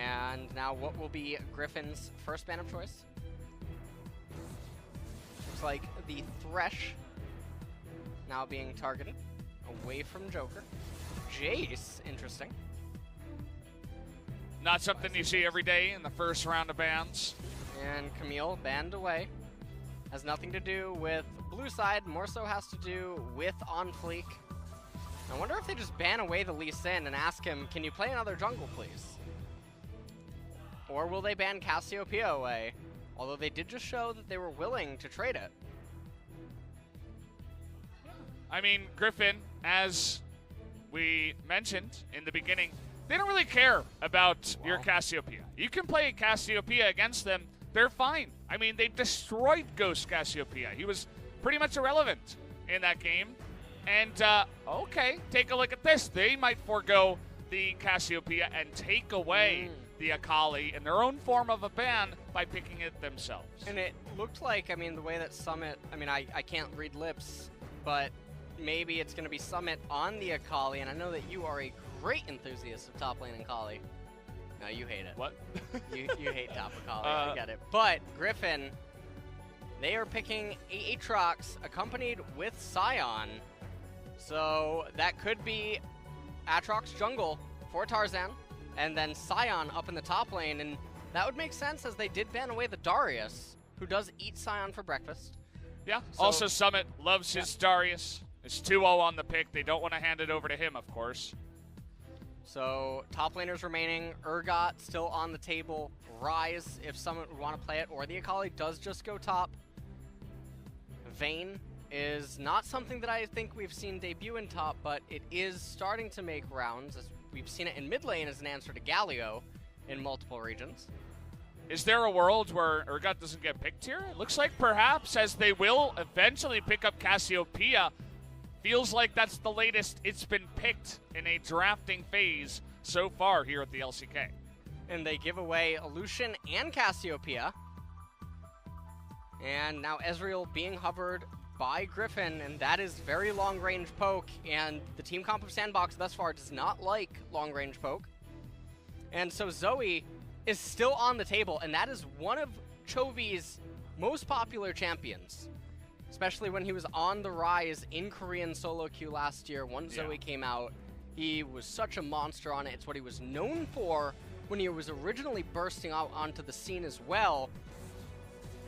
And now what will be Griffin's first ban of choice? Looks like the Thresh now being targeted away from Joker. Jace, interesting. Not something you see every day in the first round of bans. And Camille banned away. Has nothing to do with blue side, more so has to do with On Fleek. I wonder if they just ban away the Lee Sin and ask him, can you play another jungle, please? Or will they ban Cassiopeia away? Although they did just show that they were willing to trade it. I mean, Griffin, as we mentioned in the beginning, they don't really care about your Cassiopeia. You can play Cassiopeia against them, they're fine. I mean, they destroyed Ghost Cassiopeia. He was pretty much irrelevant in that game. And, okay, take a look at this. They might forego the Cassiopeia and take away the Akali in their own form of a ban by picking it themselves. And it looked like, I mean, the way that Summit, I mean, I can't read lips, but maybe it's going to be Summit on the Akali, and I know that you are a great enthusiast of top lane Akali. No, you hate it. What? you hate top Akali, I get it. But Griffin, they are picking Aatrox accompanied with Sion. So that could be Aatrox jungle for Tarzan, and then Sion up in the top lane, and that would make sense as they did ban away the Darius, who does eat Sion for breakfast. Yeah, So, also Summit loves his Darius. It's 2-0 on the pick. They don't want to hand it over to him, of course. So top laners remaining, Urgot still on the table, Ryze if someone would want to play it, or the Akali does just go top. Vayne is not something that I think we've seen debut in top, but it is starting to make rounds, as we've seen it in mid lane as an answer to Galio in multiple regions. Is there a world where Urgot doesn't get picked here? It looks like perhaps, as they will eventually pick up Cassiopeia. Feels like that's the latest it's been picked in a drafting phase so far here at the LCK. And they give away Lucian and Cassiopeia. And now Ezreal being hovered by Griffin, and that is very long-range poke, and the team comp of Sandbox thus far does not like long-range poke. And so Zoe is still on the table, and that is one of Chovy's most popular champions. Especially when he was on the rise in Korean solo queue last year. Once Zoe came out, he was such a monster on it. It's what he was known for when he was originally bursting out onto the scene as well.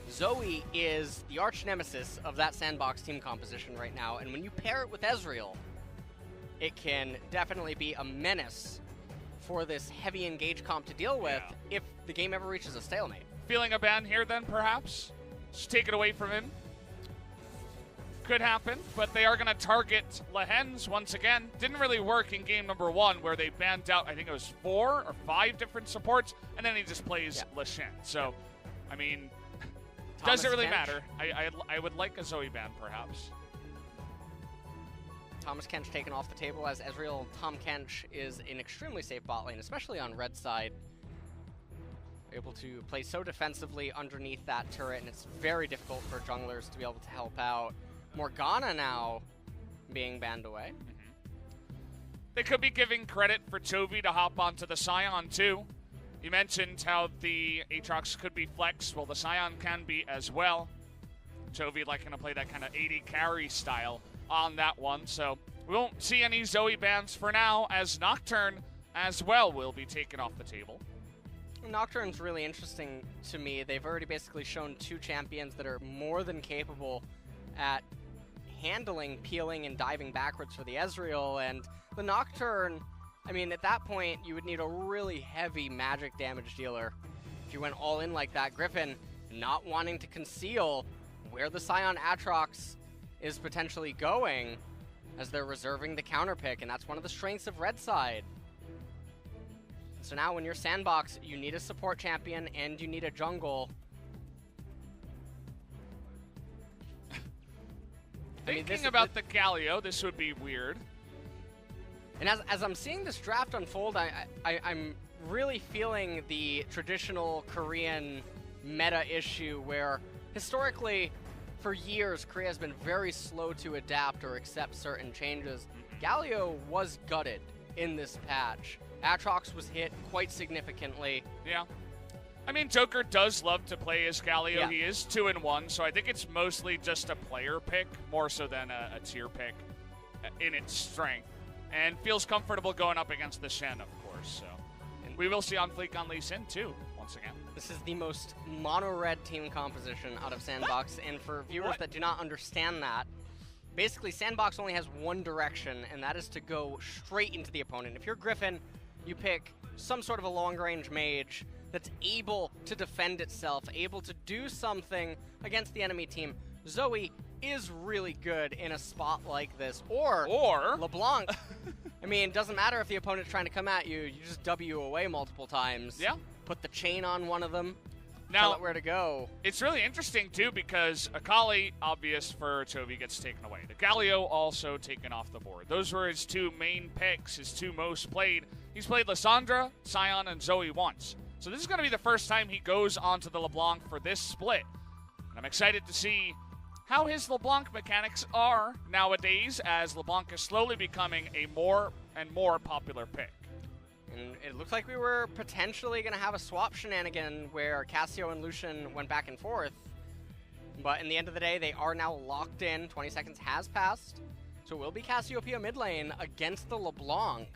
Zoe is the arch nemesis of that Sandbox team composition right now, and when you pair it with Ezreal, it can definitely be a menace for this heavy engage comp to deal with if the game ever reaches a stalemate. Feeling a ban here then, perhaps? Just take it away from him. Could happen, but they are going to target Lehens once again. Didn't really work in game number 1 where they banned out, I think it was 4 or 5 different supports, and then he just plays Lashen. So, I mean, doesn't really matter. I would like a Zoe ban, perhaps. Thomas Kench taken off the table as Ezreal Tom Kench is in extremely safe bot lane, especially on red side. Able to play so defensively underneath that turret, and it's very difficult for junglers to be able to help out. Morgana now being banned away. They could be giving credit for Chovy to hop onto the Sion too. You mentioned how the Aatrox could be flexed. Well, the Sion can be as well. Chovy liking to play that kind of 80 carry style on that one. So we won't see any Zoe bans for now, as Nocturne as well will be taken off the table. Nocturne's really interesting to me. They've already basically shown 2 champions that are more than capable at handling, peeling, and diving backwards for the Ezreal, and the Nocturne, I mean, at that point, you would need a really heavy magic damage dealer if you went all in like that. Griffin not wanting to conceal where the Sion Aatrox is potentially going, as they're reserving the counter pick, and that's one of the strengths of red side. So now when you're Sandbox, you need a support champion, and you need a jungle. Thinking about the Galio, this would be weird. And as I'm seeing this draft unfold, I'm really feeling the traditional Korean meta issue where historically, for years, Korea has been very slow to adapt or accept certain changes. Galio was gutted in this patch. Aatrox was hit quite significantly. Yeah. I mean, Joker does love to play as Galio. Yeah. He is 2-1, so I think it's mostly just a player pick, more so than a tier pick in its strength. And feels comfortable going up against the Shen, of course. So we will see on Fleek on Lee Sin, too, once again. This is the most mono-red team composition out of Sandbox, and for viewers that do not understand that, basically Sandbox only has one direction, and that is to go straight into the opponent. If you're Griffin, you pick some sort of a long-range mage that's able to defend itself, able to do something against the enemy team. Zoe is really good in a spot like this, or LeBlanc. I mean, it doesn't matter if the opponent's trying to come at you, you just W away multiple times. Yeah. Put the chain on one of them, now, tell it where to go. It's really interesting, too, because Akali, obvious for Chovy, gets taken away. The Galio also taken off the board. Those were his two main picks, his two most played. He's played Lissandra, Sion, and Zoe once. So this is going to be the first time he goes onto the LeBlanc for this split. And I'm excited to see how his LeBlanc mechanics are nowadays, as LeBlanc is slowly becoming a more and more popular pick. And it looks like we were potentially going to have a swap shenanigan where Cassio and Lucian went back and forth. But in the end of the day, they are now locked in. 20 seconds has passed. So it will be Cassiopeia mid lane against the LeBlanc.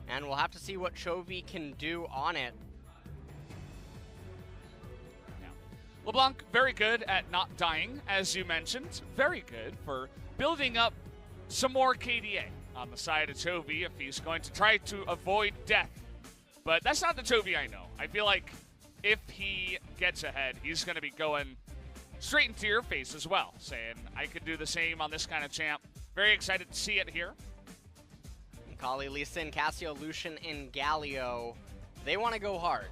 And we'll have to see what Chovy can do on it. Yeah. LeBlanc, very good at not dying, as you mentioned. Very good for building up some more KDA on the side of Chovy if he's going to try to avoid death. But that's not the Chovy I know. I feel like if he gets ahead, he's going to be going straight into your face as well, saying, I could do the same on this kind of champ. Very excited to see it here. Kali, Lee Sin, Cassio, Lucian, and Galio, they want to go hard.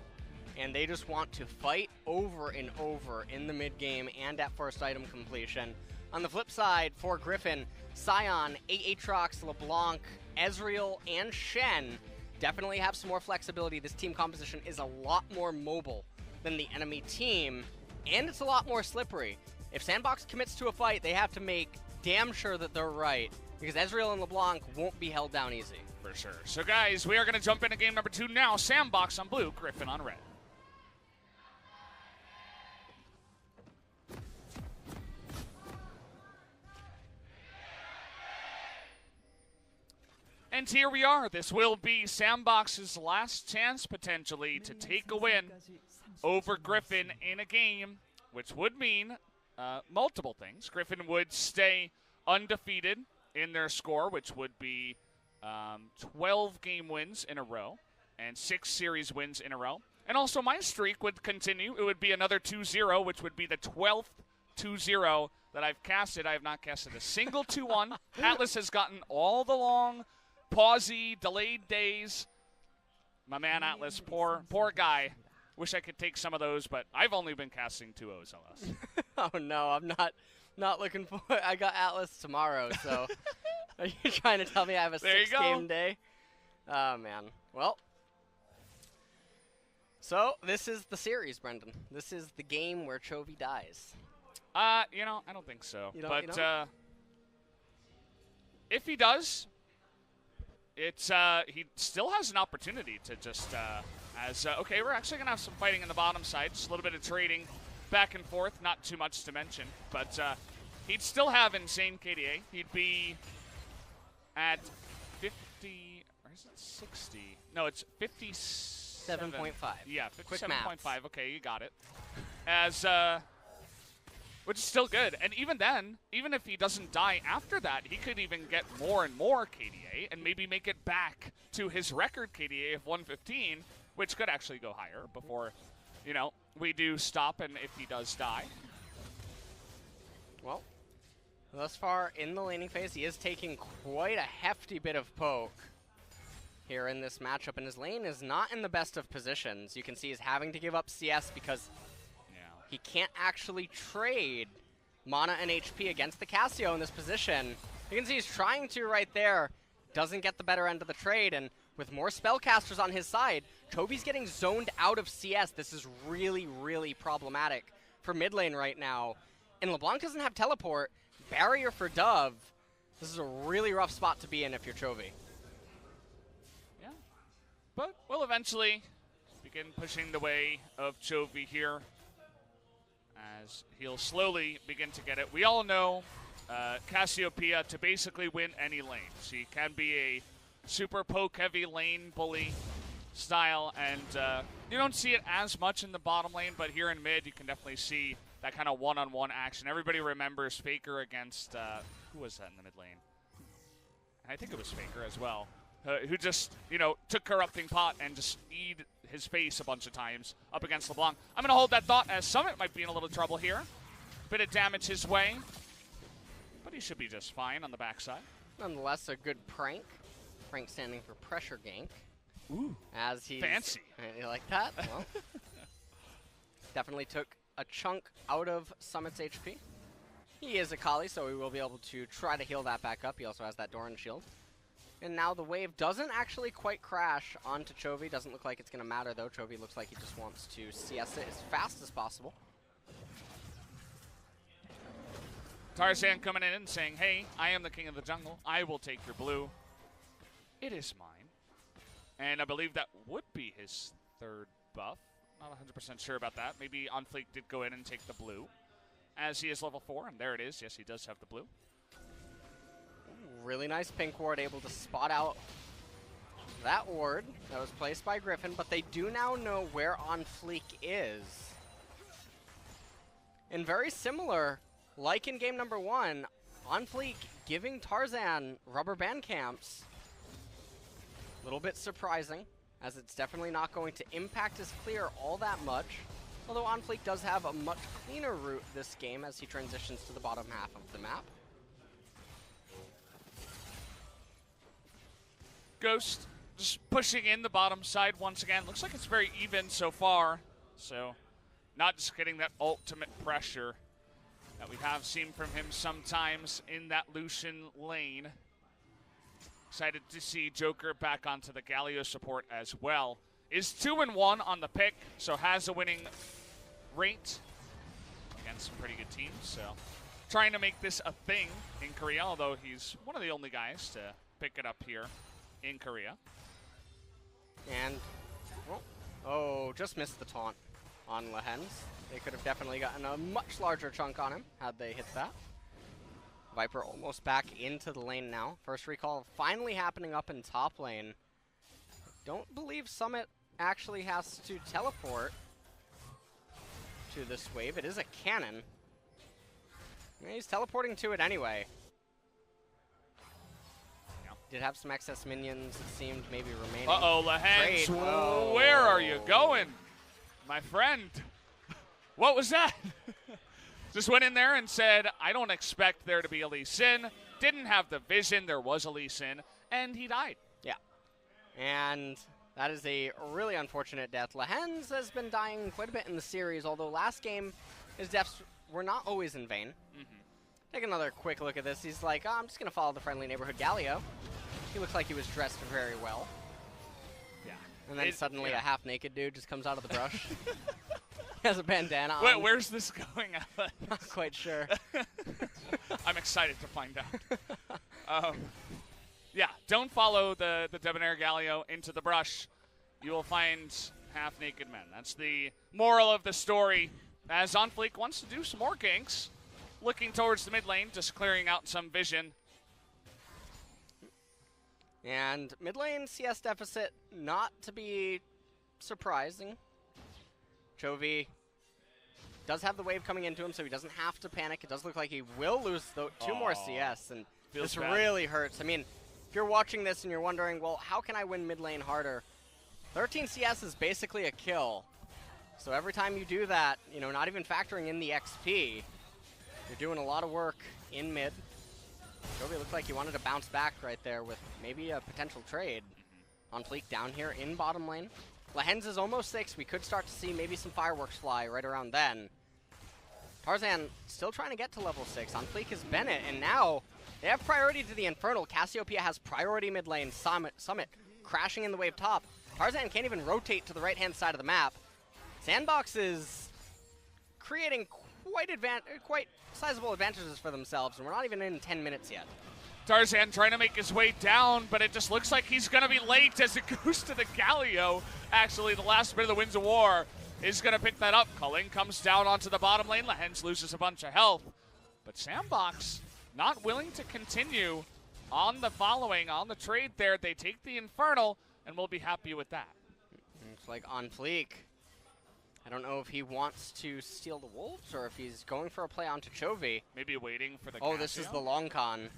And they just want to fight over and over in the mid game and at first item completion. On the flip side, for Griffin, Sion, Aatrox, LeBlanc, Ezreal, and Shen definitely have some more flexibility. This team composition is a lot more mobile than the enemy team, and it's a lot more slippery. If Sandbox commits to a fight, they have to make damn sure that they're right, because Ezreal and LeBlanc won't be held down easy. For sure. So guys, we are going to jump into game number 2 now. Sandbox on blue, Griffin on red. And here we are. This will be Sandbox's last chance, potentially, to take a win over Griffin in a game, which would mean multiple things. Griffin would stay undefeated in their score, which would be 12 game wins in a row and 6 series wins in a row. And also my streak would continue. It would be another 2-0, which would be the 12th 2-0 that I've casted. I have not casted a single 2-1. Atlas has gotten all the long, pausey, delayed days. My man Atlas, poor guy. Wish I could take some of those, but I've only been casting 2-0s, Atlas. Oh no, I'm not looking for it. I got Atlas tomorrow, so are you trying to tell me I have a 6-game day? Oh man. Well, so this is the series, Brendan. This is the game where Chovy dies. You know, I don't think so. You don't, but if he does, it's he still has an opportunity to just okay, we're actually gonna have some fighting in the bottom side, just a little bit of trading back and forth, not too much to mention, but he'd still have insane KDA. He'd be at 50, or is it 60? No, it's 57.5. Yeah, 57.5. Okay, you got it. As which is still good. And even then, even if he doesn't die after that, he could even get more and more KDA and maybe make it back to his record KDA of 115, which could actually go higher before, you know, we do stop and if he does die. Well, thus far in the laning phase, he is taking quite a hefty bit of poke here in this matchup, and his lane is not in the best of positions. You can see he's having to give up CS because he can't actually trade mana and HP against the Cassio in this position. You can see he's trying to right there, doesn't get the better end of the trade, and with more spellcasters on his side, Chovy's getting zoned out of CS. This is really, really problematic for mid lane right now. And LeBlanc doesn't have teleport, barrier for Dove. This is a really rough spot to be in if you're Chovy. eventually begin pushing the way of Chovy here, as he'll slowly begin to get it. We all know Cassiopeia to basically win any lane. She can be a super poke-heavy lane bully style, and you don't see it as much in the bottom lane, but here in mid, you can definitely see that kind of one-on-one action. Everybody remembers Faker against, who was that in the mid lane? I think it was Faker as well, who just, took Corrupting Pot and just kneed his face a bunch of times up against LeBlanc. I'm going to hold that thought, as Summit might be in a little trouble here. Bit of damage his way, but he should be just fine on the backside. Nonetheless, a good prank. Prank standing for pressure gank. Ooh, as he's fancy. You like that? Well, definitely took a chunk out of Summit's HP. He is a Kali, so he will be able to try to heal that back up. He also has that Doran shield. And now the wave doesn't actually quite crash onto Chovy. Doesn't look like it's going to matter, though. Chovy looks like he just wants to CS it as fast as possible. Tarzan coming in and saying, hey, I am the king of the jungle. I will take your blue. It is mine. And I believe that would be his third buff. Not 100% sure about that. Maybe OnFleek did go in and take the blue, as he is level 4, and there it is. Yes, he does have the blue. Really nice pink ward, able to spot out that ward that was placed by Griffin, but they do now know where OnFleek is. And very similar, like in game number 1, OnFleek giving Tarzan rubber band camps. A little bit surprising, as it's definitely not going to impact his clear all that much. Although OnFleek does have a much cleaner route this game as he transitions to the bottom half of the map. Ghost just pushing in the bottom side once again. Looks like it's very even so far. So not just getting that ultimate pressure that we have seen from him sometimes in that Lucian lane. Excited to see Joker back onto the Galio support as well. Is 2-1 on the pick, so has a winning rate against some pretty good teams. So trying to make this a thing in Korea, although he's one of the only guys to pick it up here in Korea. And, oh, just missed the taunt on Lehens. They could have definitely gotten a much larger chunk on him had they hit that. Viper almost back into the lane now. First recall finally happening up in top lane. Don't believe Summit actually has to teleport to this wave. It is a cannon. He's teleporting to it anyway. Did have some excess minions, it seemed, maybe remaining. Uh-oh, Lehens, where are you going, my friend? What was that? Just went in there and said, I don't expect there to be a Lee Sin. Didn't have the vision, there was a Lee Sin, and he died. Yeah. And that is a really unfortunate death. Lehens has been dying quite a bit in the series, although last game his deaths were not always in vain. Take another quick look at this. He's like, oh, I'm just going to follow the friendly neighborhood Galio. He looks like he was dressed very well. Yeah. And then suddenly a half-naked dude just comes out of the brush. He has a bandana on. Wait, where's this going? Not quite sure. I'm excited to find out. Yeah, don't follow the Debonair Galio into the brush. You will find half-naked men. That's the moral of the story. As OnFleek wants to do some more ganks. Looking towards the mid lane, just clearing out some vision. And mid lane CS deficit, not to be surprising. Chovy does have the wave coming into him, so he doesn't have to panic. It does look like he will lose two more CS, and this really hurts. I mean, if you're watching this and you're wondering, well, how can I win mid lane harder? 13 CS is basically a kill. So every time you do that, not even factoring in the XP, you're doing a lot of work in mid. Chovy looked like he wanted to bounce back right there with maybe a potential trade. OnFleek down here in bottom lane. Lehens is almost 6. We could start to see maybe some fireworks fly right around then. Tarzan still trying to get to level 6. OnFleek is Bennett, and now they have priority to the Infernal. Cassiopeia has priority mid lane. Summit crashing in the wave top. Tarzan can't even rotate to the right-hand side of the map. Sandbox is creating quite sizable advantages for themselves, and we're not even in 10 minutes yet. Tarzan trying to make his way down, but it just looks like he's going to be late as it goes to the Galio. Actually, the last bit of the Winds of War is going to pick that up. Culling comes down onto the bottom lane. Lahens loses a bunch of health. But Sandbox not willing to continue on the following, on the trade there. They take the Infernal, and we'll be happy with that. It's like on fleek. I don't know if he wants to steal the Wolves or if he's going for a play onto Chovy. Maybe waiting for the Oh, Casio. this is the long con.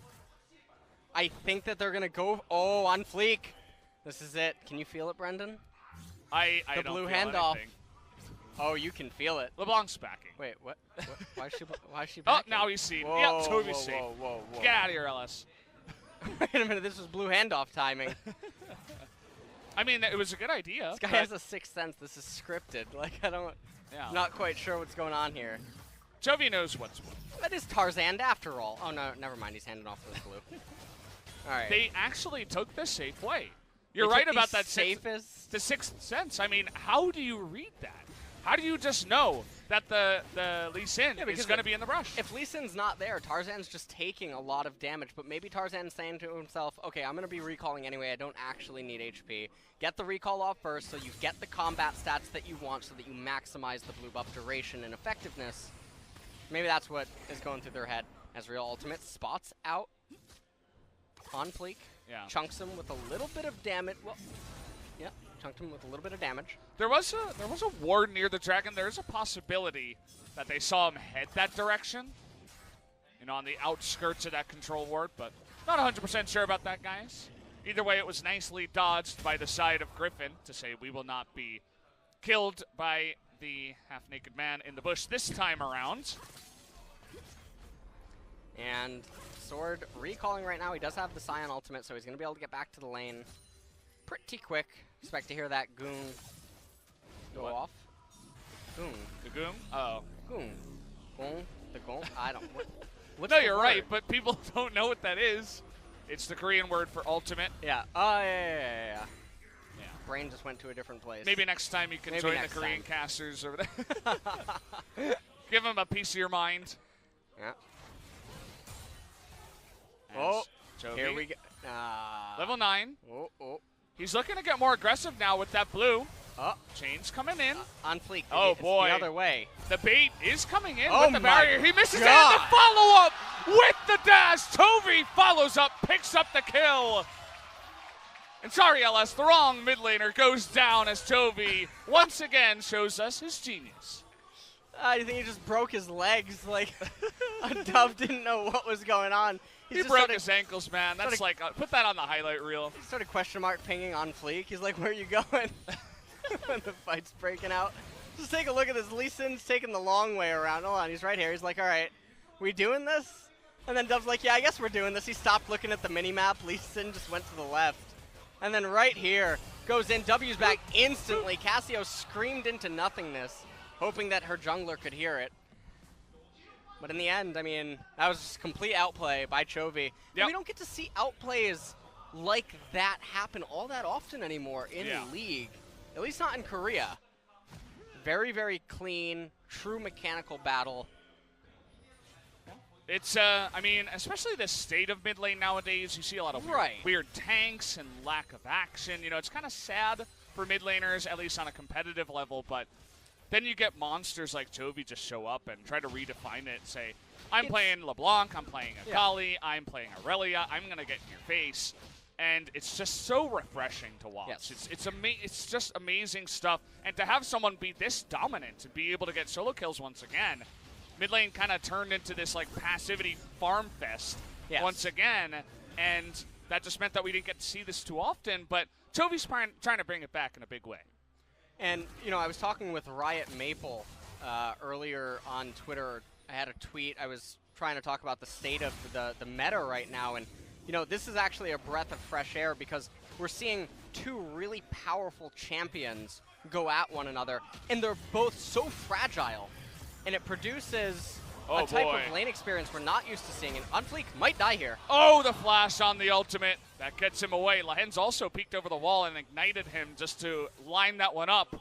I think that they're going to go... Oh, on fleek. This is it. Can you feel it, Brendan? I the don't blue feel handoff. anything. Oh, you can feel it. LeBlanc's backing. Wait, what? Why is she Oh, backing? now he's seen. Whoa, Yep, Toby's seen. whoa. Get out of here, LS. Wait a minute, this was blue handoff timing. I mean, it was a good idea. This guy has a sixth sense. This is scripted. Like, Yeah. not quite sure what's going on here. Chovy knows what's what. That is Tarzan after all. Oh, no, never mind. He's handing off to the blue. All right. They actually took the safe way. You're They right took about the that safest. the sixth sense. I mean, how do you read that? How do you just know that the Lee Sin is going to be in the brush? If Lee Sin's not there, Tarzan's just taking a lot of damage, but maybe Tarzan's saying to himself, okay, I'm going to be recalling anyway. I don't actually need HP. Get the recall off first so you get the combat stats that you want so that you maximize the blue buff duration and effectiveness. Maybe that's what is going through their head. As Real Ultimate spots out on fleek. Yeah. Chunks him with a little bit of damage. Well, yeah, chunked him with a little bit of damage. There was a ward near the dragon. There's a possibility that they saw him head that direction. You know, on the outskirts of that control ward, but not 100% sure about that, guys. Either way, it was nicely dodged by the side of Griffin to say we will not be killed by the half-naked man in the bush this time around. And Sword recalling right now. He does have the Scion ultimate, so he's going to be able to get back to the lane pretty quick. Expect to hear that goon go off. Goon. The goon? Uh-oh. Goon. Goon. The goon? I don't... What's No, the you're word? right, but people don't know what that is. It's the Korean word for ultimate. Yeah. Oh, yeah. Brain just went to a different place. Maybe next time you can Maybe join the next Korean time. casters over there. Give them a piece of your mind. Yeah. As Oh, Chovy, here we go. level 9. Oh. He's looking to get more aggressive now with that blue. Oh. Chain's coming in. On fleek. Oh, It's boy. the other way. The bait is coming in Oh with the barrier. my He misses it. God. The follow-up with the dash. Tovey follows up, picks up the kill. And sorry, LS, the wrong mid laner goes down as Tovey once again shows us his genius. I think he just broke his legs. Like, Dove didn't know what was going on. He broke his ankles, man. That's like, put that on the highlight reel. He started question mark pinging on fleek. He's like, where are you going? When the fight's breaking out. Just take a look at this. Lee Sin's taking the long way around. Hold on, he's right here. He's like, all right, we doing this? And then Dove's like, yeah, I guess we're doing this. He stopped looking at the mini-map. Lee Sin just went to the left. And then right here, goes in. W's back instantly. Casio screamed into nothingness, hoping that her jungler could hear it. But in the end, I mean, that was just complete outplay by Chovy. Yep. We don't get to see outplays like that happen all that often anymore in League. At least not in Korea. Very, very clean, true mechanical battle. It's, I mean, especially the state of mid lane nowadays, you see a lot of weird tanks and lack of action. You know, it's kind of sad for mid laners, at least on a competitive level, but then you get monsters like Chovy just show up and try to redefine it and say, I'm playing LeBlanc, I'm playing Akali, I'm playing Aurelia, I'm going to get in your face. And it's just so refreshing to watch. Yes. It's just amazing stuff. And to have someone be this dominant and be able to get solo kills once again, mid lane kind of turned into this like passivity farm fest once again. And that just meant that we didn't get to see this too often. But Chovy's trying to bring it back in a big way. And, you know, I was talking with Riot Maple earlier on Twitter. I had a tweet. I was trying to talk about the state of the meta right now. And, you know, this is actually a breath of fresh air because we're seeing two really powerful champions go at one another. And they're both so fragile. And it produces a type of lane experience we're not used to seeing. And Unfleek might die here. Oh, the flash on the ultimate. That gets him away. Lahens also peeked over the wall and ignited him just to line that one up.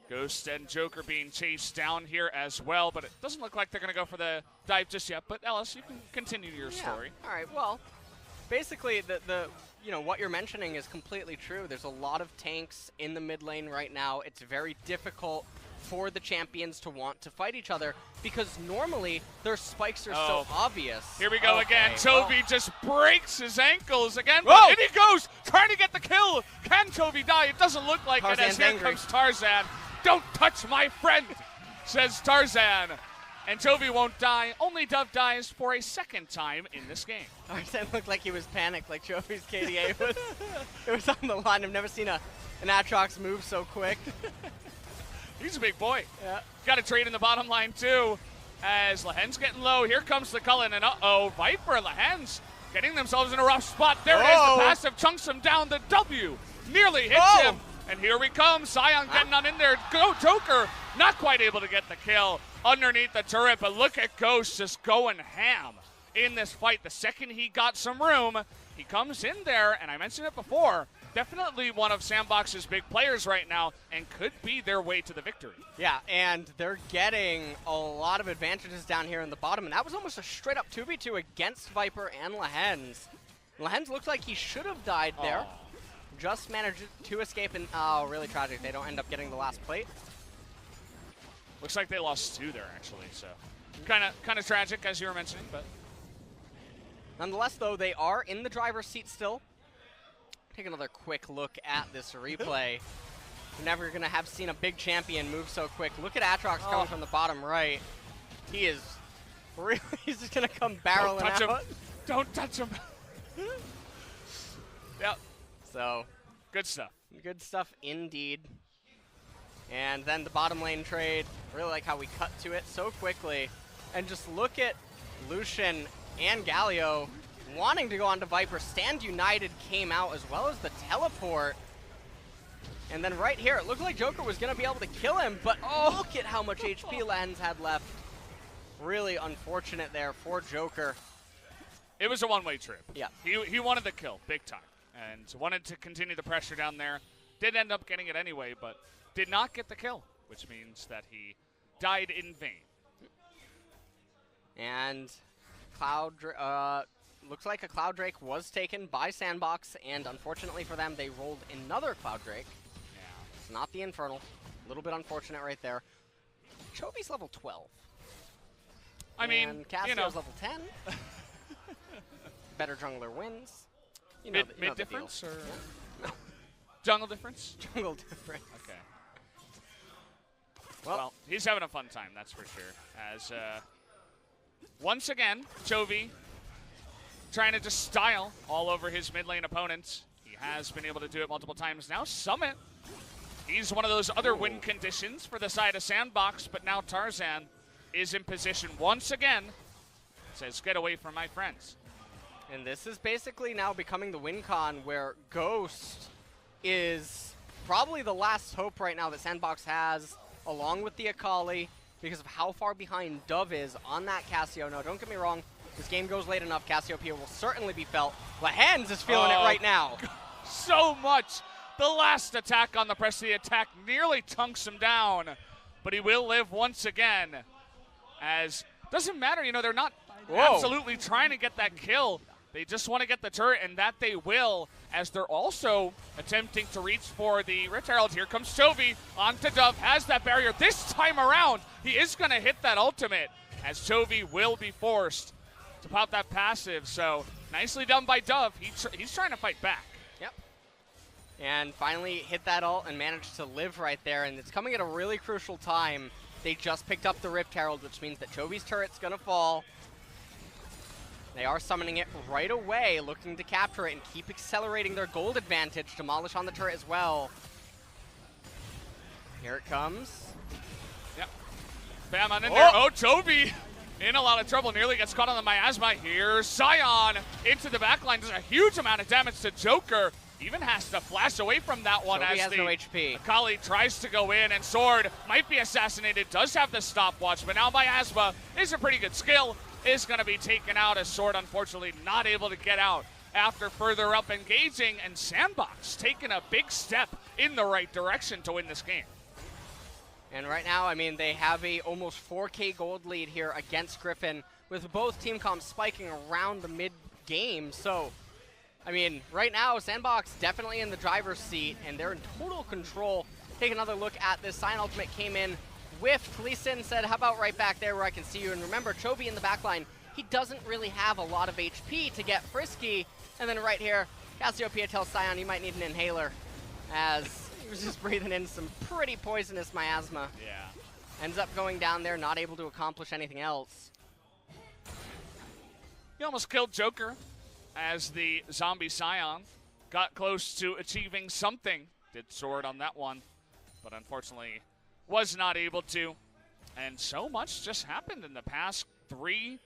Ghost and Joker being chased down here as well, but it doesn't look like they're going to go for the dive just yet. But Ellis, you can continue your story. All right, well, basically, what you're mentioning is completely true. There's a lot of tanks in the mid lane right now. It's very difficult for the champions to want to fight each other because normally their spikes are so obvious. Here we go again. Chovy just breaks his ankles again. Whoa! And he goes, trying to get the kill. Can Chovy die? It doesn't look like it, as here comes Tarzan. Don't touch my friend, says Tarzan. And Chovy won't die. Only Dove dies for a second time in this game. Tarzan looked like he was panicked, like Chovy's KDA was. It was on the line. I've never seen an Aatrox move so quick. He's a big boy. Yeah. Got a trade in the bottom line, too, as Lahen's getting low. Here comes the Cullen, and Viper and Lahen's getting themselves in a rough spot. There it is. The passive chunks him down. The W nearly hits him. And here we come. Sion getting on in there. Go Joker, not quite able to get the kill underneath the turret, but look at Ghost just going ham in this fight. The second he got some room, he comes in there, and I mentioned it before, definitely one of Sandbox's big players right now and could be their way to the victory. Yeah, and they're getting a lot of advantages down here in the bottom, and that was almost a straight-up 2v2 against Viper and Lahen's. Lahen's looks like he should have died there. Just managed to escape, and really tragic. They don't end up getting the last plate. Looks like they lost 2 there, actually, so kind of tragic, as you were mentioning, but nonetheless, though, they are in the driver's seat still. Take another quick look at this replay. We're never going to have seen a big champion move so quick. Look at Aatrox coming from the bottom right. He is really, he's just going to come barreling out. Him. Don't touch him. Yep. So, good stuff. Good stuff indeed. And then the bottom lane trade. Really like how we cut to it so quickly. And just look at Lucian and Galio wanting to go on to Viper. Stand United came out as well as the teleport. And then right here, it looked like Joker was going to be able to kill him, but look at how much HP Lahen's had left. Really unfortunate there for Joker. It was a one-way trip. Yeah. He wanted the kill, big time, and wanted to continue the pressure down there. Did end up getting it anyway, but did not get the kill, which means that he died in vain. And looks like a Cloud Drake was taken by Sandbox, and unfortunately for them, they rolled another Cloud Drake. Yeah. It's not the Infernal. A little bit unfortunate right there. Chovy's level 12. I mean, Cassio's level 10. Better jungler wins. Mid difference or jungle difference? Jungle difference. Okay. Well, he's having a fun time, that's for sure. As once again, Chovy trying to just style all over his mid lane opponents. He has been able to do it multiple times now. Summit, he's one of those other win conditions for the side of Sandbox, but now Tarzan is in position once again. Says, get away from my friends. And this is basically now becoming the win con where Ghost is probably the last hope right now that Sandbox has, along with the Akali, because of how far behind Dove is on that Cassio. No, don't get me wrong. This game goes late enough. Cassiopeia will certainly be felt. Lahen's is feeling it right now. So much. The last attack on the press of the attack nearly chunks him down, but he will live once again. As doesn't matter, they're not absolutely trying to get that kill. They just want to get the turret, and that they will, as they're also attempting to reach for the Rift Herald. Here comes Chovy onto Dove, has that barrier. This time around, he is going to hit that ultimate, as Chovy will be forced to pop that passive. So nicely done by Dove. He's trying to fight back. Yep. And finally hit that ult and managed to live right there, and it's coming at a really crucial time. They just picked up the Rift Herald, which means that Chovy's turret's going to fall. They are summoning it right away, looking to capture it and keep accelerating their gold advantage. Demolish on the turret as well. Here it comes. Yep. Bam on in there. Oh, Chovy in a lot of trouble. Nearly gets caught on the miasma. Here's Sion into the backline. Does a huge amount of damage to Joker. Even has to flash away from that one. Chovy as has the no HP. Akali tries to go in, and Sword might be assassinated. Does have the stopwatch, but now miasma is a pretty good skill. Is going to be taken out, as Sword unfortunately not able to get out after further up engaging, and Sandbox taking a big step in the right direction to win this game. And right now, I mean, they have a almost 4K gold lead here against Griffin, with both team comps spiking around the mid game. So I mean, right now, Sandbox definitely in the driver's seat, and they're in total control. Take another look at this. Cyan Ultimate came in, whiffed. Lee Sin said, how about right back there where I can see you? And remember, Chovy in the backline, he doesn't really have a lot of HP to get frisky. And then right here, Cassiopeia tells Cyan you might need an inhaler, as he was just breathing in some pretty poisonous miasma. Yeah. Ends up going down there, not able to accomplish anything else. He almost killed Joker as the zombie Scion got close to achieving something. Did Sword on that one, but unfortunately was not able to. And so much just happened in the past 3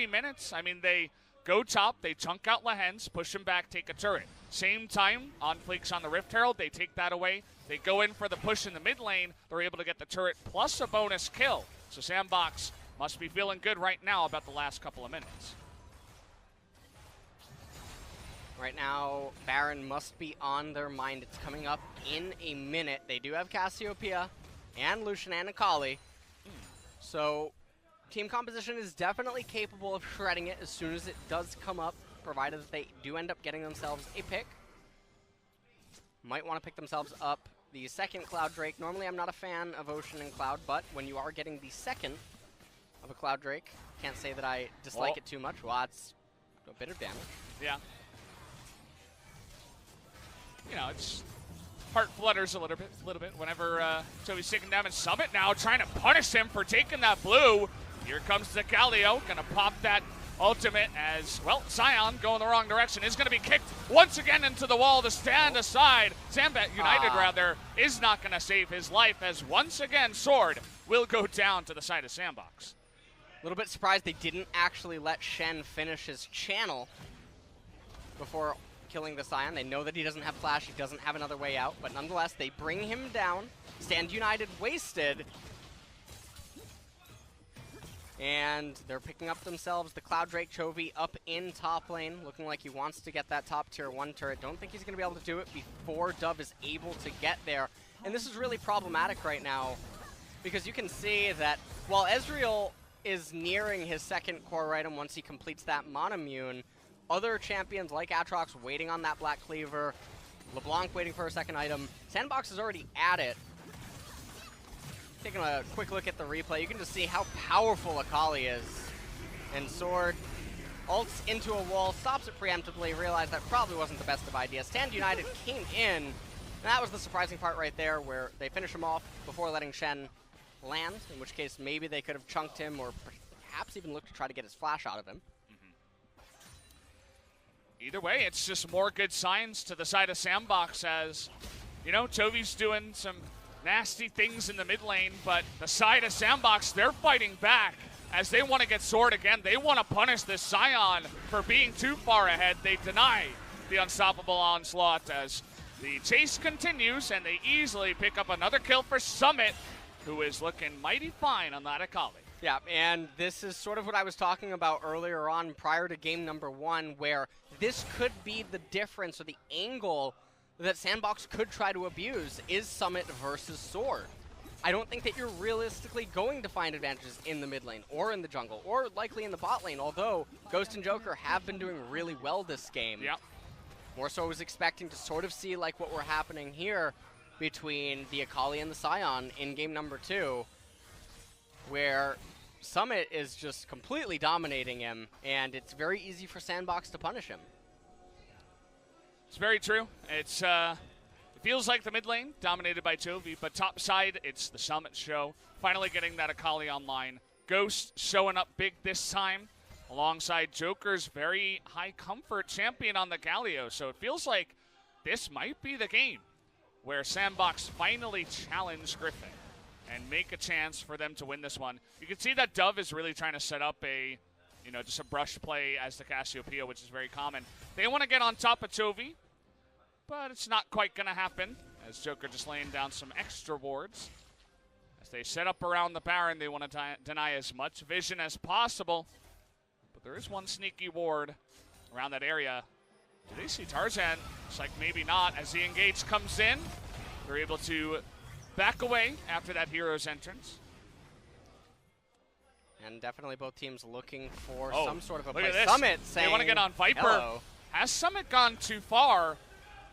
minutes. I mean, they go top, they chunk out Lehens, push him back, take a turret. Same time, on Fleeks on the Rift Herald, they take that away. They go in for the push in the mid lane. They're able to get the turret plus a bonus kill. So Sandbox must be feeling good right now about the last couple of minutes. Right now, Baron must be on their mind. It's coming up in a minute. They do have Cassiopeia and Lucian and Akali. So team composition is definitely capable of shredding it as soon as it does come up, provided that they do end up getting themselves a pick. Might want to pick themselves up the second Cloud Drake. Normally I'm not a fan of Ocean and Cloud, but when you are getting the second of a Cloud Drake, can't say that I dislike it too much. Well, it's a bit of damage. Yeah. You know, it's heart flutters a little bit whenever Chovy's taking damage. Summit now trying to punish him for taking that blue. Here comes the Galio, gonna pop that ultimate as, well, Scion going the wrong direction, is gonna be kicked once again into the wall to stand aside. Sandbox United, rather, is not gonna save his life as once again Sword will go down to the side of Sandbox. A little bit surprised they didn't actually let Shen finish his channel before killing the Scion. They know that he doesn't have flash, he doesn't have another way out, but nonetheless, they bring him down. Stand United wasted. And they're picking up themselves the Cloud Drake. Chovy up in top lane, looking like he wants to get that top tier 1 turret. Don't think he's going to be able to do it before Dove is able to get there. And this is really problematic right now, because you can see that while Ezreal is nearing his second core item once he completes that Monomune, other champions like Aatrox waiting on that Black Cleaver, LeBlanc waiting for a second item. Sandbox is already at it. Taking a quick look at the replay, you can just see how powerful Akali is. And Sword ults into a wall, stops it preemptively, realized that probably wasn't the best of ideas. Stand United came in, and that was the surprising part right there, where they finish him off before letting Shen land, in which case maybe they could have chunked him or perhaps even looked to try to get his flash out of him. Either way, it's just more good signs to the side of Sandbox as, you know, Chovy's doing some nasty things in the mid lane, but the side of Sandbox, they're fighting back as they want to get Sword again. They want to punish this Scion for being too far ahead. They deny the unstoppable onslaught as the chase continues, and they easily pick up another kill for Summit, who is looking mighty fine on that Akali. Yeah, and this is sort of what I was talking about earlier on prior to game number 1, where this could be the difference or the angle that Sandbox could try to abuse is Summit versus Sword. I don't think that you're realistically going to find advantages in the mid lane or in the jungle or likely in the bot lane, although Ghost and Joker have been doing really well this game. Yep. More so I was expecting to sort of see like what were happening here between the Akali and the Scion in game number 2, where Summit is just completely dominating him, and it's very easy for Sandbox to punish him. It's very true. It's it feels like the mid lane dominated by Chovy, but top side, it's the Summit show. Finally getting that Akali online. Ghost showing up big this time, alongside Joker's very high comfort champion on the Galio. So it feels like this might be the game where Sandbox finally challenge Griffin and make a chance for them to win this one. You can see that Dove is really trying to set up a, you know, just a brush play as the Cassiopeia, which is very common. They want to get on top of Chovy, but it's not quite going to happen, as Joker just laying down some extra wards. As they set up around the Baron, they want to deny as much vision as possible. But there is one sneaky ward around that area. Do they see Tarzan? It's like maybe not. As the engage comes in, they're able to back away after that hero's entrance. And definitely both teams looking for Oh, some sort of a look play. at this. Summit saying, they want to get on Viper. hello. Has Summit gone too far?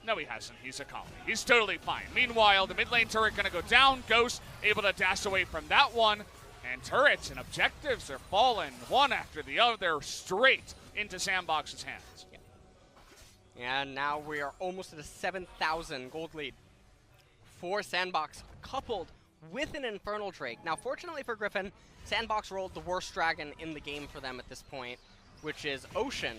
No, he hasn't. He's a Akali. He's totally fine. Meanwhile, the mid lane turret going to go down. Ghost able to dash away from that one. And turrets and objectives are falling one after the other straight into Sandbox's hands. Yeah. And now we are almost at a 7,000 gold lead for Sandbox, coupled with an Infernal Drake. Now, fortunately for Griffin, Sandbox rolled the worst dragon in the game for them at this point, which is Ocean.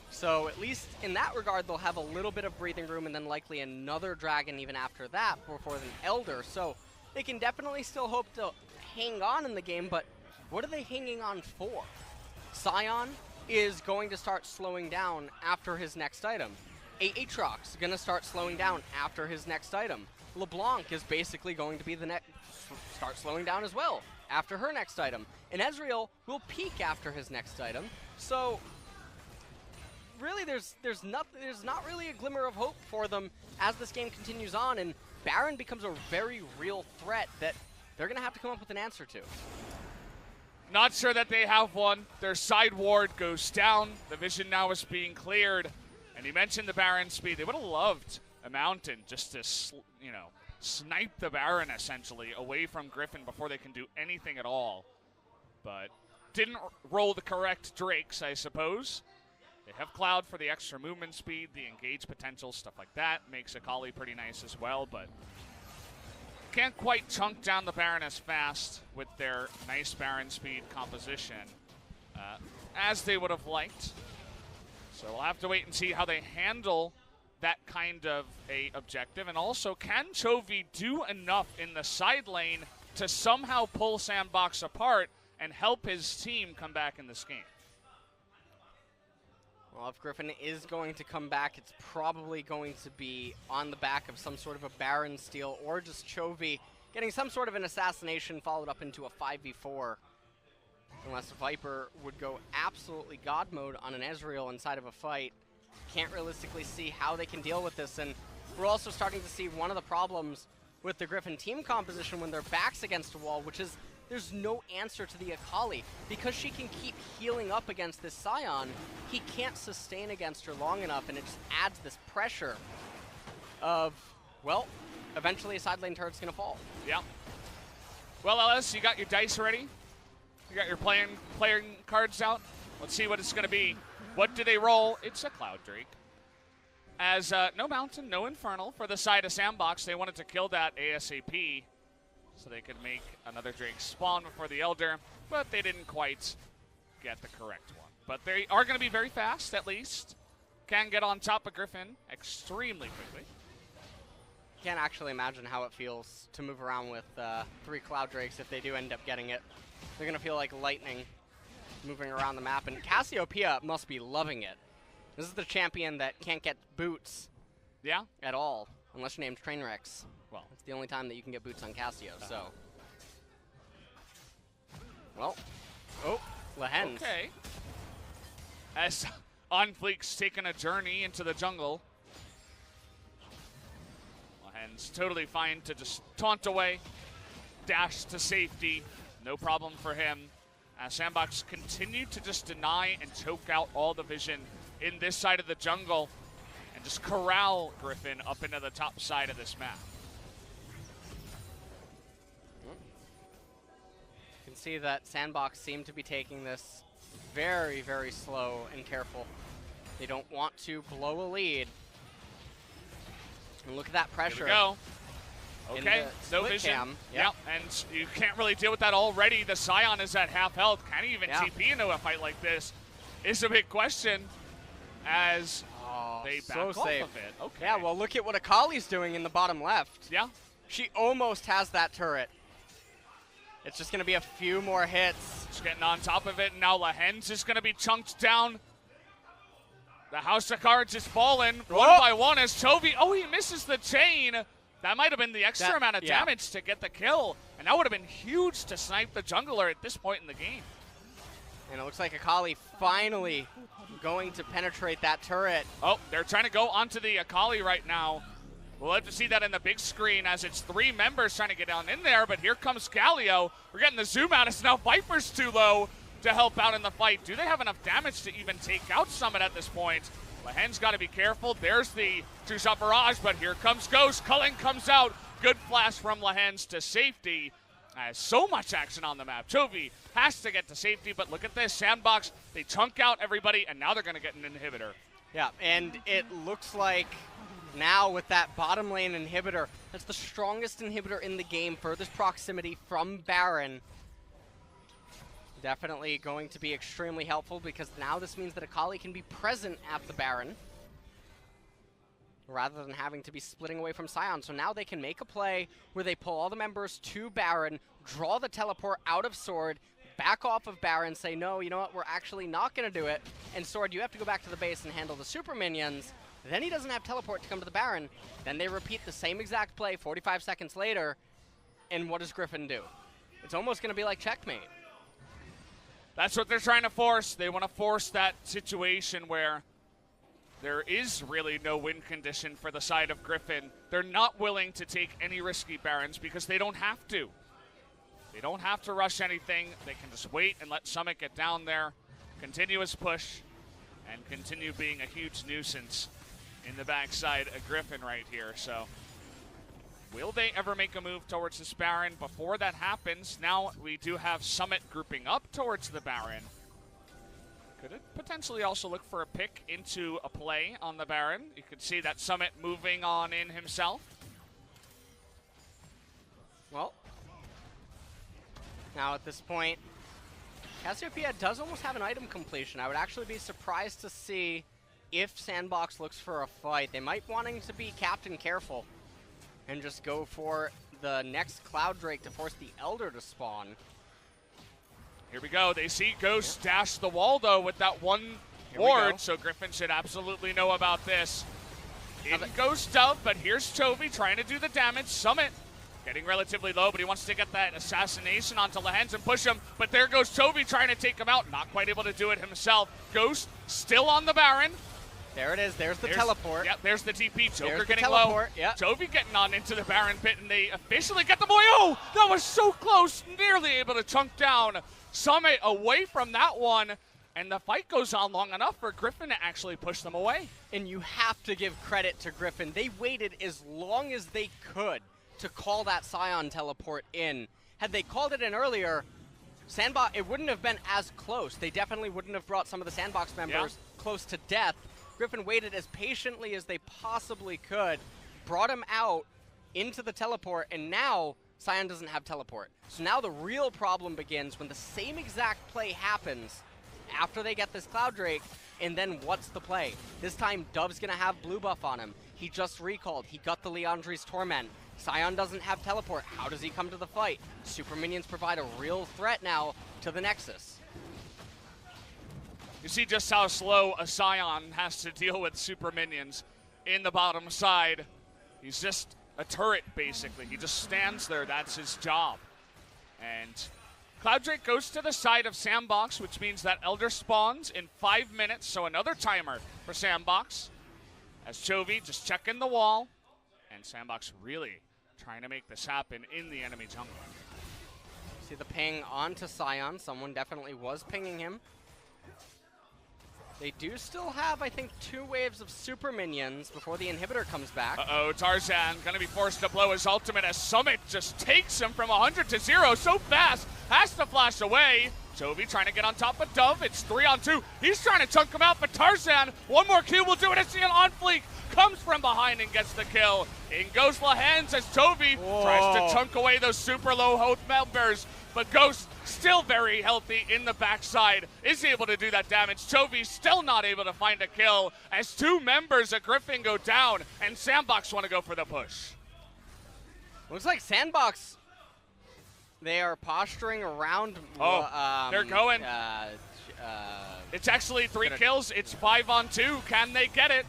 So at least in that regard, they'll have a little bit of breathing room and then likely another dragon even after that before an Elder. So they can definitely still hope to hang on in the game, but what are they hanging on for? Sion is going to start slowing down after his next item. Aatrox is going to start slowing down after his next item. LeBlanc is basically going to be the next, start slowing down as well after her next item. And Ezreal will peak after his next item. So really, there's not really a glimmer of hope for them as this game continues on, and Baron becomes a very real threat that they're going to have to come up with an answer to. Not sure that they have one. Their side ward goes down. The vision now is being cleared. And you mentioned the Baron speed. They would have loved a Mountain just to, snipe the Baron essentially away from Griffin before they can do anything at all. But didn't roll the correct Drakes, I suppose. They have Cloud for the extra movement speed, the engage potential, stuff like that. Makes Akali pretty nice as well, but can't quite chunk down the Baron as fast with their nice Baron speed composition as they would have liked. So we'll have to wait and see how they handle that kind of a objective. And also, can Chovy do enough in the side lane to somehow pull Sandbox apart and help his team come back in this game? Well, if Griffin is going to come back, it's probably going to be on the back of some sort of a Baron steal or just Chovy getting some sort of an assassination followed up into a 5v4. Unless Viper would go absolutely God mode on an Ezreal inside of a fight. Can't realistically see how they can deal with this. And we're also starting to see one of the problems with the Griffin team composition when their back's against a wall, which is there's no answer to the Akali. Because she can keep healing up against this Sion, he can't sustain against her long enough, and it just adds this pressure of, well, eventually a side lane turret's gonna fall. Yeah. Well, Ellis, you got your dice ready? You got your playing cards out? Let's see what it's gonna be. What do they roll? It's a Cloud Drake. As no Mountain, no Infernal for the side of Sandbox. They wanted to kill that ASAP so they could make another Drake spawn before the Elder, but they didn't quite get the correct one. But they are going to be very fast, at least. Can get on top of Griffin extremely quickly. Can't actually imagine how it feels to move around with 3 Cloud Drakes if they do end up getting it. They're going to feel like lightning moving around the map, and Cassiopeia must be loving it. This is the champion that can't get boots at all, unless your name's Trainwrecks. Well, it's the only time that you can get boots on Cassio, so. Well, oh, Lehens. Okay. As OnFleek's taken a journey into the jungle. Lehens totally fine to just taunt away, dash to safety, no problem for him. Sandbox continued to just deny and choke out all the vision in this side of the jungle and just corral Griffin up into the top side of this map. You can see that Sandbox seem to be taking this very, very slow and careful. They don't want to blow a lead. And look at that pressure. Here we go. Okay, no vision. Yep, and you can't really deal with that already. The Sion is at half health. Can he even TP into a fight like this? Is a big question as they back off of it. Okay. Yeah, well, look at what Akali's doing in the bottom left. Yeah. She almost has that turret. It's just going to be a few more hits. Just getting on top of it, and now Lehens is going to be chunked down. The House of Cards is falling one by one as Chovy, he misses the chain. That might have been the extra amount of damage to get the kill, and that would have been huge to snipe the jungler at this point in the game. And it looks like Akali finally going to penetrate that turret. Oh, they're trying to go onto the Akali right now. We'll have to see that in the big screen as it's 3 members trying to get down in there, but here comes Galio. We're getting the zoom out. It's now Viper's too low to help out in the fight. Do they have enough damage to even take out Summit at this point? Lahen's got to be careful. There's the two-shot barrage, but here comes Ghost. Cullen comes out. Good flash from Lahen's to safety. So much action on the map. Chovy has to get to safety, but look at this. Sandbox, they chunk out everybody, and now they're going to get an inhibitor. Yeah, and it looks like now with that bottom lane inhibitor, that's the strongest inhibitor in the game, furthest proximity from Baron. Definitely going to be extremely helpful because now this means that Akali can be present at the Baron rather than having to be splitting away from Sion. So now they can make a play where they pull all the members to Baron, draw the teleport out of Sword, back off of Baron, say, no, you know what, we're actually not going to do it. And Sword, you have to go back to the base and handle the super minions. Then he doesn't have teleport to come to the Baron. Then they repeat the same exact play 45 seconds later. And what does Griffin do? It's almost going to be like checkmate. That's what they're trying to force. They want to force that situation where there is really no win condition for the side of Griffin. They're not willing to take any risky Barons because they don't have to. They don't have to rush anything. They can just wait and let Summit get down there, continuous push, and continue being a huge nuisance in the backside of Griffin right here. So will they ever make a move towards this Baron? Before that happens, now we do have Summit grouping up towards the Baron. Could it potentially also look for a pick into a play on the Baron? You could see that Summit moving on in himself. Well, now at this point, Cassiopeia does almost have an item completion. I would actually be surprised to see if Sandbox looks for a fight. They might wanting to be Captain Careful and just go for the next Cloud Drake to force the Elder to spawn. Here we go. They see Ghost dash the wall, though, with that one ward, so Griffin should absolutely know about this. In goes Dove, but here's Chovy trying to do the damage. Summit getting relatively low, but he wants to get that assassination onto Lahen's and push him, but there goes Chovy trying to take him out. Not quite able to do it himself. Ghost still on the Baron. There it is. There's the teleport. Yep, there's the TP. Joker getting teleport. low. Yep. Chovy getting on into the Baron pit, and they officially get the boy. Oh, that was so close. Nearly able to chunk down Summit away from that one. And the fight goes on long enough for Griffin to actually push them away. And you have to give credit to Griffin. They waited as long as they could to call that Sion teleport in. Had they called it in earlier, Sandbox, it wouldn't have been as close. They definitely wouldn't have brought some of the Sandbox members close to death. Griffin waited as patiently as they possibly could, brought him out into the teleport, and now Sion doesn't have teleport. So now the real problem begins when the same exact play happens after they get this Cloud Drake, and then what's the play? This time, Dove's going to have blue buff on him. He just recalled. He got the Leandri's Torment. Sion doesn't have teleport. How does he come to the fight? Super minions provide a real threat now to the Nexus. You see just how slow a Sion has to deal with super minions in the bottom side. He's just a turret, basically. He just stands there. That's his job. And Cloud Drake goes to the side of Sandbox, which means that Elder spawns in 5 minutes, so another timer for Sandbox. As Chovy just checking the wall, and Sandbox really trying to make this happen in the enemy jungle. See the ping onto Sion. Someone definitely was pinging him. They do still have, I think, 2 waves of super minions before the inhibitor comes back. Uh-oh, Tarzan going to be forced to blow his ultimate as Summit just takes him from 100 to 0 so fast. Has to flash away. Chovy trying to get on top of Dove. It's 3-on-2. He's trying to chunk him out, but Tarzan, one more kill will do it. It's on fleek. Comes from behind and gets the kill. In goes Lahen's as Chovy tries to chunk away those super low health members. But Ghost still very healthy in the backside, is able to do that damage. Chovy still not able to find a kill as 2 members of Griffin go down, and Sandbox want to go for the push. Looks like Sandbox, they are posturing around. They're going. It's actually 3 kills. It's 5-on-2. Can they get it?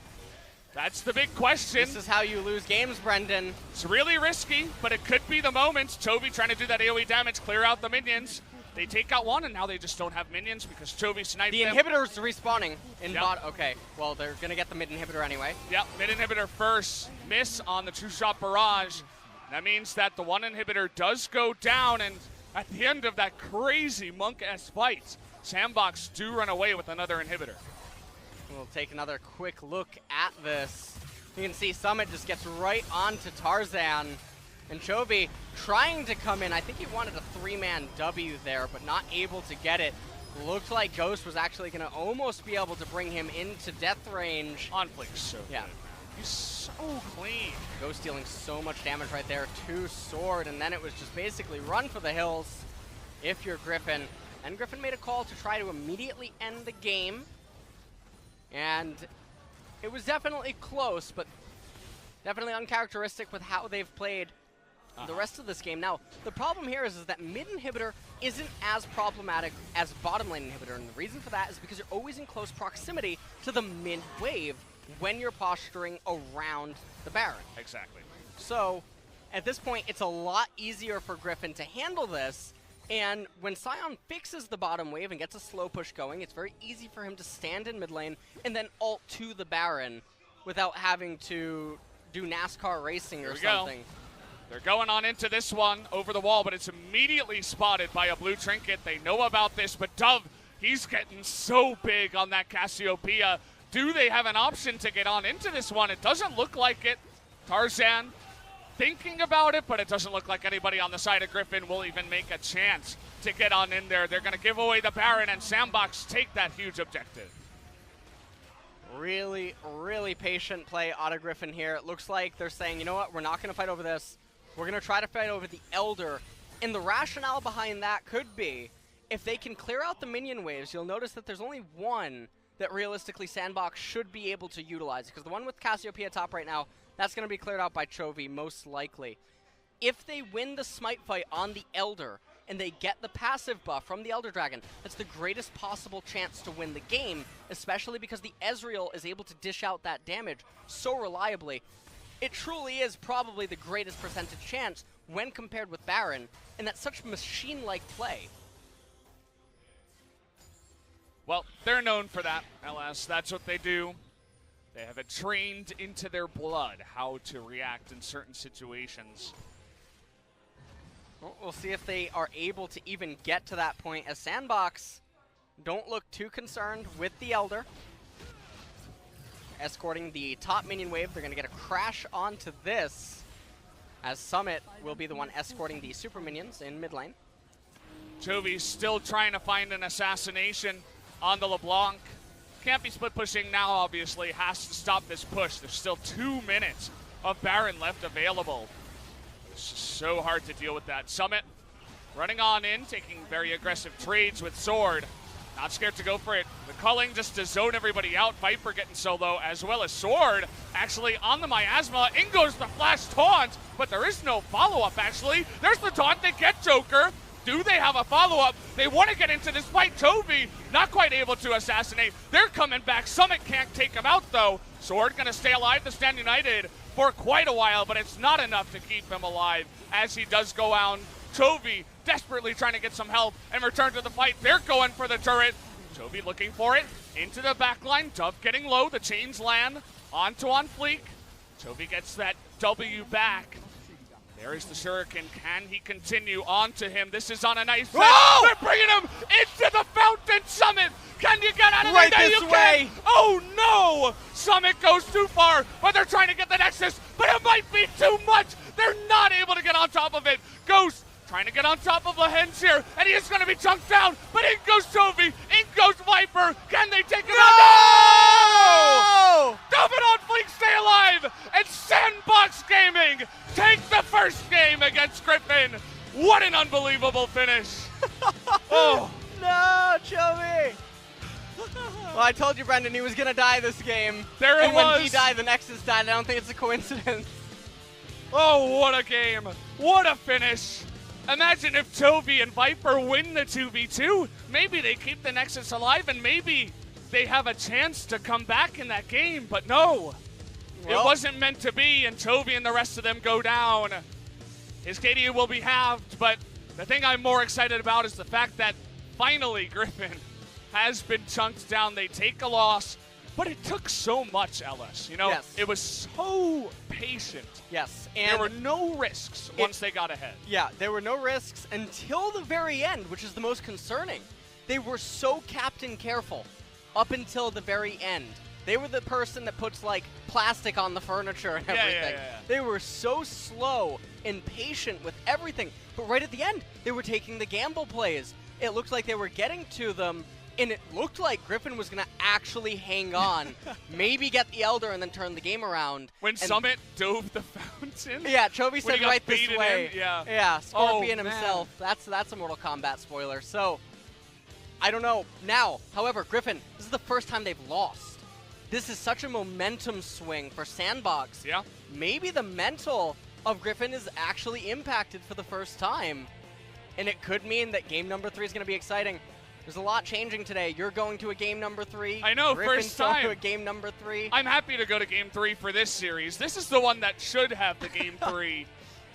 That's the big question. This is how you lose games, Brendan. It's really risky, but it could be the moment. Chovy trying to do that AoE damage, clear out the minions. They take out one, and now they just don't have minions because Chovy sniped them. The inhibitor's respawning in bot. Okay, well, they're going to get the mid inhibitor anyway. Yep, mid inhibitor first. Miss on the 2-shot barrage. That means that the 1 inhibitor does go down, and at the end of that crazy monk-ass fight, Sandbox do run away with another inhibitor. We'll take another quick look at this. You can see Summit just gets right onto Tarzan. And Chovy trying to come in. I think he wanted a 3-man W there, but not able to get it. Looked like Ghost was actually going to almost be able to bring him into death range. On fleek, so yeah. Good. He's so clean. Ghost dealing so much damage right there to Sword, and then it was just basically run for the hills if you're Griffin. And Griffin made a call to try to immediately end the game. And it was definitely close, but definitely uncharacteristic with how they've played the rest of this game. Now, the problem here is that mid inhibitor isn't as problematic as bottom lane inhibitor, and the reason for that is because you're always in close proximity to the mid wave when you're posturing around the Baron. Exactly. So, at this point, it's a lot easier for Griffin to handle this, and when Sion fixes the bottom wave and gets a slow push going, it's very easy for him to stand in mid lane and then ult to the Baron without having to do NASCAR racing or something. They're going on into this one over the wall, but it's immediately spotted by a blue trinket. They know about this, but Dove, he's getting so big on that Cassiopeia. Do they have an option to get on into this one? It doesn't look like it. Tarzan thinking about it, but it doesn't look like anybody on the side of Griffin will even make a chance to get on in there. They're going to give away the Baron, and Sandbox take that huge objective. Really, really patient play out of Griffin here. It looks like they're saying, you know what, we're not going to fight over this. We're going to try to fight over the Elder. And the rationale behind that could be, if they can clear out the minion waves, you'll notice that there's only one that realistically Sandbox should be able to utilize. Because the one with Cassiopeia top right now, that's going to be cleared out by Chovy, most likely. If they win the smite fight on the Elder, and they get the passive buff from the Elder Dragon, that's the greatest possible chance to win the game, especially because the Ezreal is able to dish out that damage so reliably. It truly is probably the greatest percentage chance when compared with Baron, and that's such machine-like play. Well, they're known for that, LS. That's what they do. They have it trained into their blood how to react in certain situations. Well, we'll see if they are able to even get to that point, as Sandbox don't look too concerned with the Elder. Escorting the top minion wave, they're going to get a crash onto this, as Summit will be the one escorting the super minions in mid lane. Chovy still trying to find an assassination on the LeBlanc. Can't be split pushing now, obviously. Has to stop this push. There's still 2 minutes of Baron left available. It's so hard to deal with that. Summit running on in, taking very aggressive trades with Sword. Not scared to go for it. The culling just to zone everybody out. Viper getting solo, as well as Sword actually on the Miasma. In goes the flash taunt, but there is no follow-up actually. There's the taunt, they get Joker. Do they have a follow-up? They want to get into this fight. Chovy not quite able to assassinate. They're coming back. Summit can't take him out though. Sword gonna stay alive to stand united for quite a while, but it's not enough to keep him alive as he does go out. Chovy desperately trying to get some help and return to the fight. They're going for the turret. Chovy looking for it into the back line. Dove getting low. The chains land onto on fleek. Chovy gets that W back. There is the Shuriken. Can he continue onto him? This is on a nice set. Whoa! They're bringing him into the fountain. Summit, can you get out of right there? This you way. can. Oh no! Summit goes too far, but they're trying to get the Nexus, but it might be too much. They're not able to get on top of it. Ghost trying to get on top of the hens here, and he is going to be chunked down, but in goes Chovy, in goes Viper. Can they take him out? No! Dove it on fleek, stay alive, and Sandbox Gaming take the first game against Griffin. What an unbelievable finish. Oh. No, Chovy! Well, I told you, Brendan, he was going to die this game. There it was. And when he died, the Nexus died. I don't think it's a coincidence. Oh, what a game. What a finish. Imagine if Chovy and Viper win the 2v2. Maybe they keep the Nexus alive, and maybe they have a chance to come back in that game. But no, it wasn't meant to be, and Chovy and the rest of them go down. His KD will be halved, but the thing I'm more excited about is the fact that finally Griffin has been chunked down. They take a loss, but it took so much, LS. You know, yes. It was so patient. Yes. And there were no risks once they got ahead. Yeah, there were no risks until the very end, which is the most concerning. They were so captain careful up until the very end. They were the person that puts, like, plastic on the furniture and everything. Yeah. They were so slow and patient with everything. But right at the end, they were taking the gamble plays. It looked like they were getting to them, and it looked like Griffin was going to actually hang on, maybe get the Elder, and then turn the game around. When Summit dove the fountain? Yeah, Chovy said right this way. Yeah, Scorpion himself. That's a Mortal Kombat spoiler. So, I don't know. Now, however, Griffin, this is the first time they've lost. This is such a momentum swing for Sandbox. Yeah. Maybe the mental of Griffin is actually impacted for the first time. And it could mean that game number 3 is going to be exciting. There's a lot changing today. You're going to a game number 3. I know, Griffin's first time. going to a game number 3. I'm happy to go to game 3 for this series. This is the one that should have the game 3,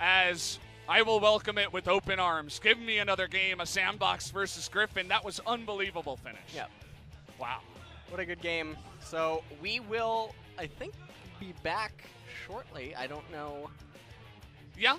as I will welcome it with open arms. Give me another game, a Sandbox versus Griffin. That was unbelievable finish. Yep. Wow. What a good game. So we will, I think, be back shortly. I don't know. Yeah.